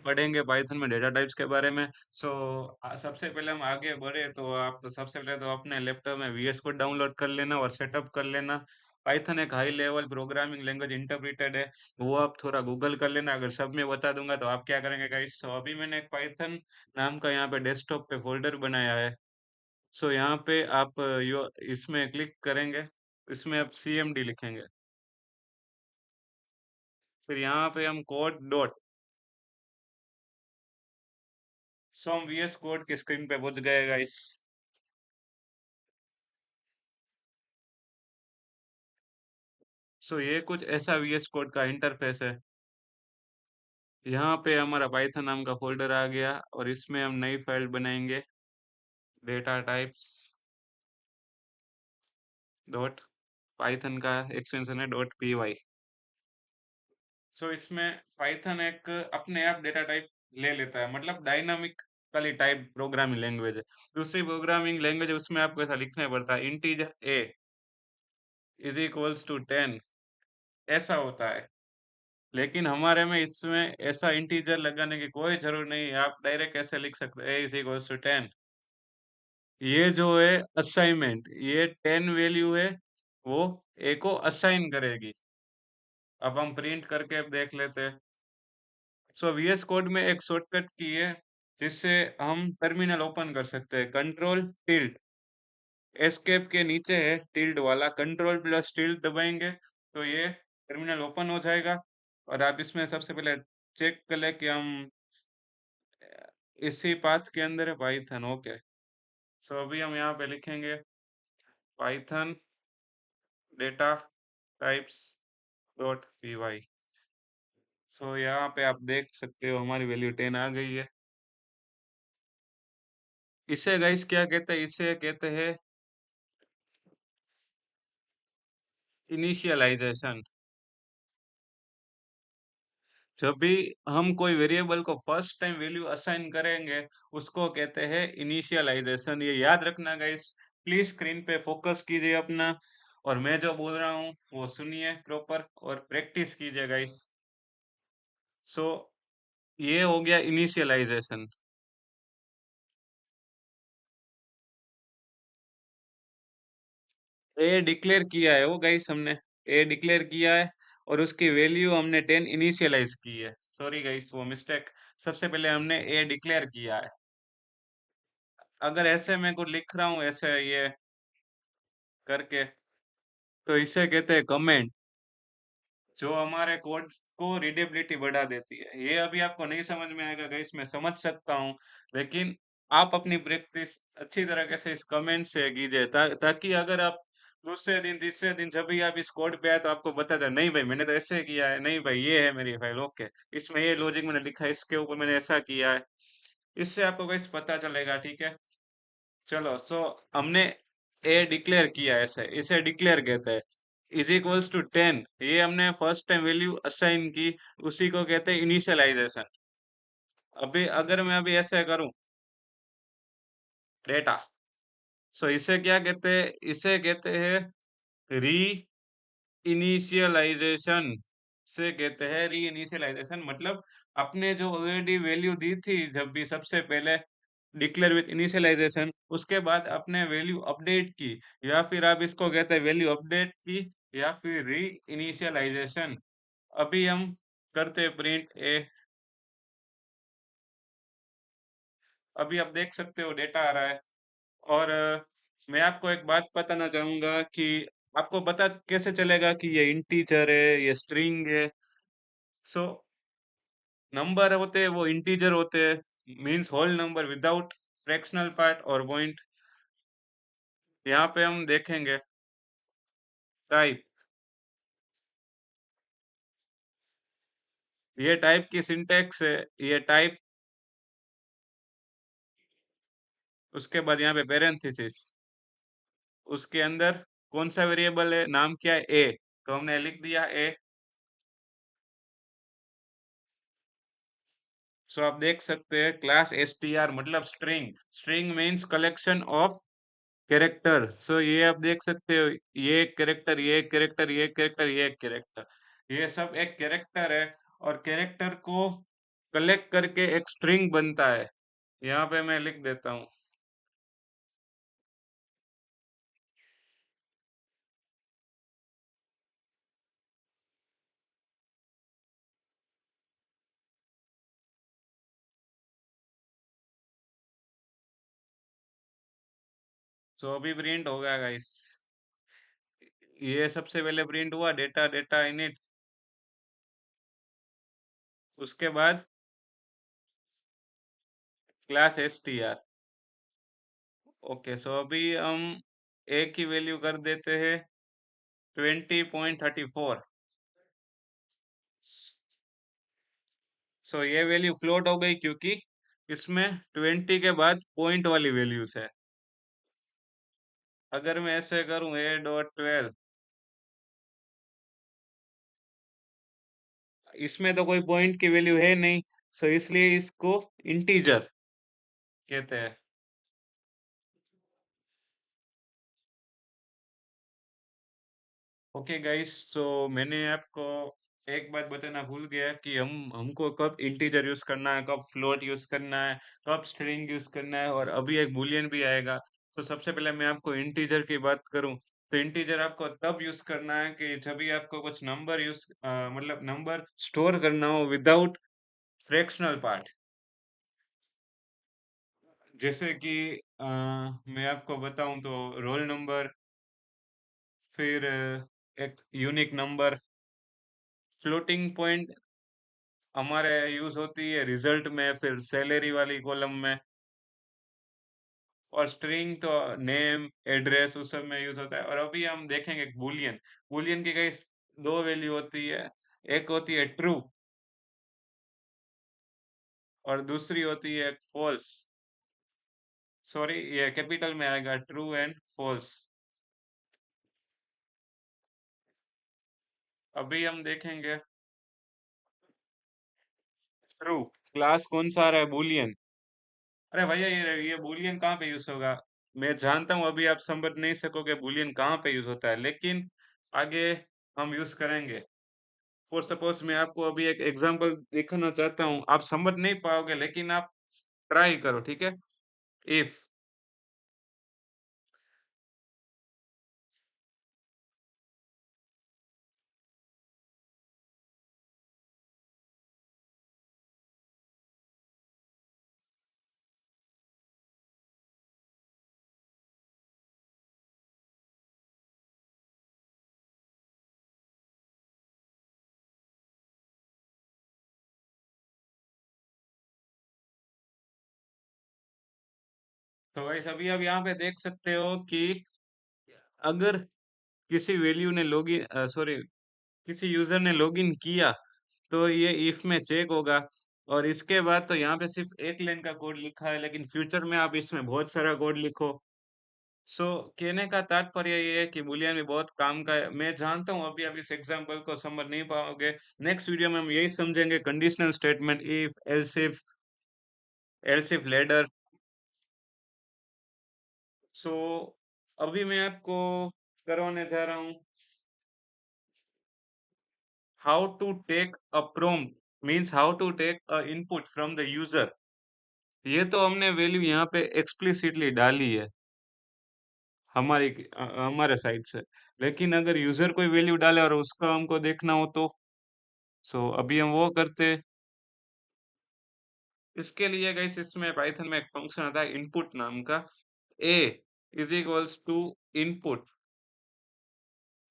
पढ़ेंगे पाइथन में data types के बारे में। सो सबसे पहले हम आगे बढ़े तो आप तो सबसे पहले तो अपने लैपटॉप में वीएस कोड डाउनलोड कर लेना और सेटअप कर लेना। पाइथन एक high level programming language interpreted है, वो आप थोड़ा गूगल कर लेना। अगर सब मैं बता दूंगा तो आप क्या करेंगे गाइस। सो अभी मैंने एक पाइथन नाम का यहाँ पे डेस्कटॉप पे फोल्डर बनाया है। सो यहाँ पे आप यो इसमें क्लिक करेंगे, इसमें आप सीएमडी लिखेंगे, फिर यहाँ पे हम कोड डॉट। सो हम वीएस कोड की स्क्रीन पे पहुंच गए गाइस। सो ये कुछ ऐसा वीएस कोड का इंटरफेस है। यहाँ पे हमारा पाइथन नाम का फोल्डर आ गया और इसमें हम नई फाइल बनाएंगे, डेटा टाइप्स डॉट, पाइथन का एक्सटेंशन है डॉट पी वाई। सो इसमें पाइथन एक अपने आप डेटा टाइप ले लेता है, मतलब डायनामिकली टाइप प्रोग्रामिंग लैंग्वेज है। दूसरी प्रोग्रामिंग लैंग्वेज है उसमें आपको ऐसा लिखना पड़ता है, integer A is equals to 10, ऐसा होता है। लेकिन हमारे में इसमें ऐसा इंटीजर लगाने की कोई जरूरत नहीं है, आप डायरेक्ट ऐसे लिख सकते हैं, ए इज इक्वल्स टू 10। ये जो है असाइनमेंट, ये 10 वैल्यू है, वो ए को असाइन करेगी। अब हम प्रिंट करके अब देख लेते हैं। सो वीएस कोड में एक शॉर्टकट की है जिससे हम टर्मिनल ओपन कर सकते हैं, कंट्रोल टिल्ट। एस्केप के नीचे है टिल्ट वाला, कंट्रोल प्लस टिल्ट दबाएंगे तो ये टर्मिनल ओपन हो जाएगा। और आप इसमें सबसे पहले चेक कर ले कि हम इसी पाथ के अंदर है, पाइथन, ओके। सो अभी हम यहाँ पे लिखेंगे Python data types dot p y. So यहाँ पे आप देख सकते हो हमारी वैल्यू 10 आ गई है। इसे गाइस क्या कहते हैं, इसे कहते हैं इनिशियलाइजेशन। जब भी हम कोई वेरिएबल को फर्स्ट टाइम वैल्यू असाइन करेंगे उसको कहते हैं इनिशियलाइजेशन। ये याद रखना गाइस, प्लीज स्क्रीन पे फोकस कीजिए अपना, और मैं जो बोल रहा हूँ वो सुनिए प्रॉपर और प्रैक्टिस कीजिए गाइस। सो ये हो गया इनिशियलाइजेशन। ए डिक्लेयर किया है वो गाइस हमने, ए डिक्लेयर किया है और उसकी वैल्यू हमने 10 इनिशियलाइज की है। सॉरी गाइस वो मिस्टेक, सबसे पहले हमने ए डिक्लेयर किया है। अगर ऐसे मैं कुछ लिख रहा हूँ ऐसे ये करके तो इसे कहते हैं कमेंट, जो हमारे कोड को रीडेबिलिटी बढ़ा देती है। ये अभी आपको नहीं समझ में आएगा गाइस, मैं समझ सकता हूँ, लेकिन आप अपनी प्रैक्टिस अच्छी तरीके से इस कमेंट से कीजिए ताकि अगर आप दूसरे दिन तीसरे दिन जब भी आप इस कोड पे आए तो आपको पता चले, नहीं भाई मैंने तो ऐसे किया है, नहीं भाई ये है मेरी फाइल, ओके, इसमें ये लॉजिक मैंने लिखा है, इसके ऊपर मैंने ऐसा किया है। इससे आपको गाइस पता चलेगा, ठीक है। चलो सो हमने ए डिक्लेयर किया, ऐसे इसे डिक्लेयर कहते हैं। इज इक्वल्स टू 10, ये हमने फर्स्ट टाइम वैल्यू असाइन की, उसी को कहते हैं इनिशियलाइजेशन। अभी अगर मैं अभी ऐसे करूं डेटा, सो इसे क्या कहते हैं, इसे कहते हैं री इनिशियलाइजेशन। से कहते हैं री इनिशियलाइजेशन, मतलब अपने जो ऑलरेडी वैल्यू दी थी जब भी सबसे पहले डिक्लेयर विथ इनिशियलाइजेशन, उसके बाद आपने वैल्यू अपडेट की, या फिर आप इसको कहते हैं वैल्यू अपडेट की, या फिर री इनिशियलाइजेशन। अभी हम करते हैं प्रिंट ए। अभी आप देख सकते हो डेटा आ रहा है। और मैं आपको एक बात बताना चाहूंगा कि आपको पता कैसे चलेगा कि ये इंटीजर है ये स्ट्रिंग है। सो नंबर होते हैं वो इंटीजर होते हैं, means whole number without fractional part और पॉइंट। यहाँ पे हम देखेंगे टाइप, ये टाइप की सिंटैक्स है, ये टाइप, उसके बाद यहाँ पे पैरेंथेसिस, उसके अंदर कौन सा वेरिएबल है, नाम क्या है, ए, तो हमने लिख दिया ए। सो आप देख सकते हैं क्लास एसटीआर मतलब string, string means collection of character. So ये आप देख सकते हो, ये एक कैरेक्टर, ये एक कैरेक्टर, ये एक कैरेक्टर, ये एक कैरेक्टर, ये सब एक कैरेक्टर है। और कैरेक्टर को कलेक्ट करके एक स्ट्रिंग बनता है। यहाँ पे मैं लिख देता हूँ। सो अभी प्रिंट हो गया गाइस। ये सबसे पहले प्रिंट हुआ डेटा डेटा इनिट। उसके बाद क्लास str। ओके, सो अभी हम ए की वैल्यू कर देते हैं 20.34। सो ये वैल्यू फ्लोट हो गई क्योंकि इसमें 20 के बाद पॉइंट वाली वैल्यूज है। अगर मैं ऐसे करूं a.12, इसमें तो कोई पॉइंट की वैल्यू है नहीं, सो इसलिए इसको इंटीजर कहते हैं। ओके गाइस, तो मैंने आपको एक बात बताना भूल गया कि हमको कब इंटीजर यूज करना है, कब फ्लोट यूज करना है, कब स्ट्रिंग यूज करना है, और अभी एक बूलियन भी आएगा। तो सबसे पहले मैं आपको इंटीजर की बात करूं, तो इंटीजर आपको तब यूज करना है कि जब भी आपको कुछ नंबर मतलब नंबर स्टोर करना हो विदाउट फ्रैक्शनल पार्ट। जैसे कि मैं आपको बताऊं तो रोल नंबर, फिर एक यूनिक नंबर। फ्लोटिंग पॉइंट हमारे यूज होती है रिजल्ट में, फिर सैलरी वाली कॉलम में। और स्ट्रिंग तो नेम एड्रेस उस सब में यूज होता है। और अभी हम देखेंगे बूलियन। बूलियन की कई दो वैल्यू होती है। एक होती है ट्रू और दूसरी होती है फॉल्स। सॉरी, ये कैपिटल में आएगा, ट्रू एंड फॉल्स। अभी हम देखेंगे ट्रू। क्लास कौन सा आ रहा है? बूलियन। अरे भैया, ये बूलियन कहाँ पे यूज होगा? मैं जानता हूँ अभी आप समझ नहीं सकोगे बूलियन कहाँ पे यूज होता है, लेकिन आगे हम यूज करेंगे। फॉर सपोज मैं आपको अभी एक एग्जांपल दिखाना चाहता हूँ, आप समझ नहीं पाओगे लेकिन आप ट्राई करो, ठीक है? इफ तो भाई अभी आप यहाँ पे देख सकते हो कि अगर किसी वैल्यू ने लॉगिन सॉरी किसी यूजर ने लॉगिन किया, तो ये इफ में चेक होगा। और इसके बाद तो यहाँ पे सिर्फ एक लाइन का कोड लिखा है, लेकिन फ्यूचर में आप इसमें बहुत सारा कोड लिखो। सो कहने का तात्पर्य ये है कि बूलियन भी बहुत काम का है। मैं जानता हूँ अभी आप इस एग्जांपल को समझ नहीं पाओगे। नेक्स्ट वीडियो में हम यही समझेंगे, conditional statement, if, else if ladder. So अभी मैं आपको करवाने जा रहा हूँ how to take a prompt, means how to take a input from the user. ये तो हमने वैल्यू यहाँ पे एक्सप्लिसिटली डाली है हमारे साइड से। लेकिन अगर यूजर कोई वैल्यू डाले और उसका हमको देखना हो तो सो अभी हम वो करते। इसके लिए गाइस इसमें पाइथन में एक फंक्शन आता है इनपुट नाम का। ए इज इक्वल्स टू इनपुट,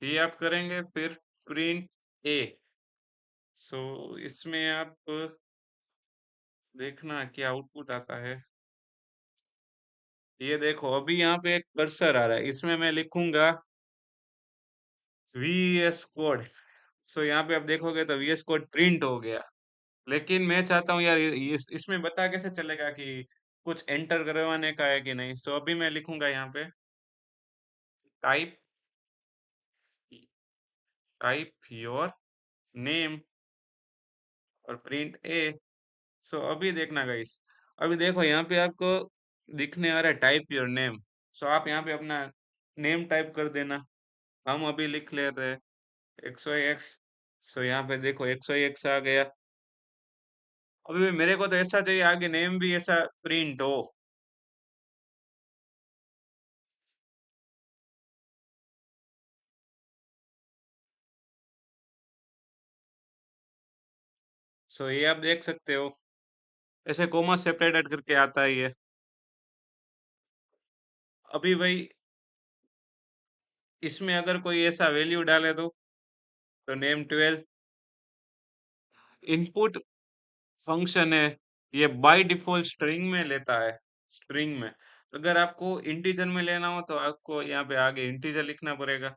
ये आप करेंगे, फिर प्रिंट ए। सो इसमें आप देखना क्या आउटपुट आता है। ये देखो अभी यहाँ पे एक कर्सर आ रहा है, इसमें मैं लिखूंगा वीएस कोड। सो यहाँ पे आप देखोगे तो वीएस कोड प्रिंट हो गया। लेकिन मैं चाहता हूँ यार, इसमें बता कैसे चलेगा कि कुछ एंटर करवाने का है कि नहीं। सो अभी मैं लिखूंगा यहाँ पे टाइप टाइप योर नेम और प्रिंट ए। सो अभी देखना गाइस, अभी देखो यहाँ पे आपको दिखने आ रहा है टाइप योर नेम। सो आप यहाँ पे अपना नेम टाइप कर देना। हम अभी लिख लेते हैं XYX। सो यहाँ पे देखो XYX आ गया। अभी मेरे को तो ऐसा चाहिए आगे नेम भी ऐसा प्रिंट हो। सो ये आप देख सकते हो, ऐसे कोमा सेपरेटेड करके आता है ये। अभी भाई इसमें अगर कोई ऐसा वैल्यू डाले तो नेम 12 इनपुट फंक्शन है, ये बाय डिफॉल्ट स्ट्रिंग में लेता है, स्ट्रिंग में। अगर आपको इंटीजर में लेना हो तो आपको यहाँ पे आगे इंटीजर लिखना पड़ेगा।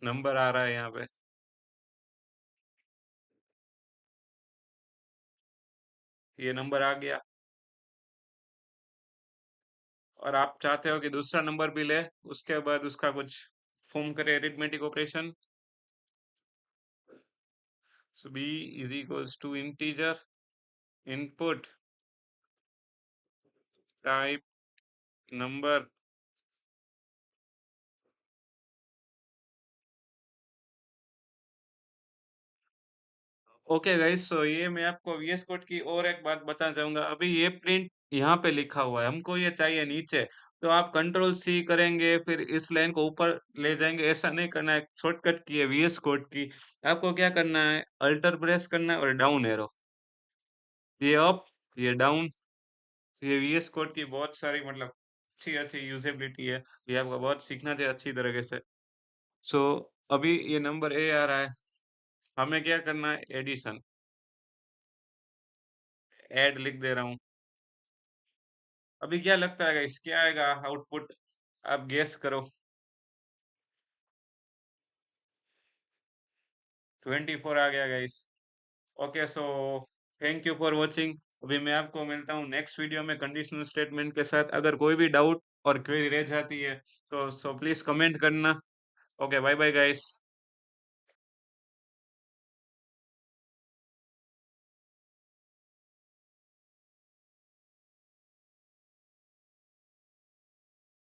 नंबर आ रहा है यहाँ पे, ये नंबर आ गया। और आप चाहते हो कि दूसरा नंबर भी ले, उसके बाद उसका कुछ फॉर्म करे arithmetic operation. So b is equals to integer input type number. Okay guys, so ये मैं आपको वीएस कोड की और एक बात बताना चाहूंगा। अभी ये प्रिंट यहाँ पे लिखा हुआ है, हमको ये चाहिए नीचे। तो आप कंट्रोल सी करेंगे, फिर इस लाइन को ऊपर ले जाएंगे, ऐसा नहीं करना है। शॉर्टकट की है वीएस कोड की। आपको क्या करना है, अल्टर प्रेस करना है और डाउन एरो, ये अप ये डाउन। ये वीएस कोड की बहुत सारी मतलब अच्छी अच्छी यूजेबिलिटी है, ये आपको बहुत सीखना चाहिए अच्छी तरीके से। सो अभी ये नंबर ए आ रहा है, हमें क्या करना है, एडिशन। ऐड लिख दे रहा हूँ। अभी क्या लगता है गाइस, क्या आएगा आउटपुट, आप गेस करो। 24 आ गया guys. Okay, so thank you for watching. अभी मैं आपको मिलता हूँ नेक्स्ट वीडियो में कंडीशनल स्टेटमेंट के साथ। अगर कोई भी डाउट और क्वेरी रह जाती है तो प्लीज कमेंट करना। Okay, bye bye guys.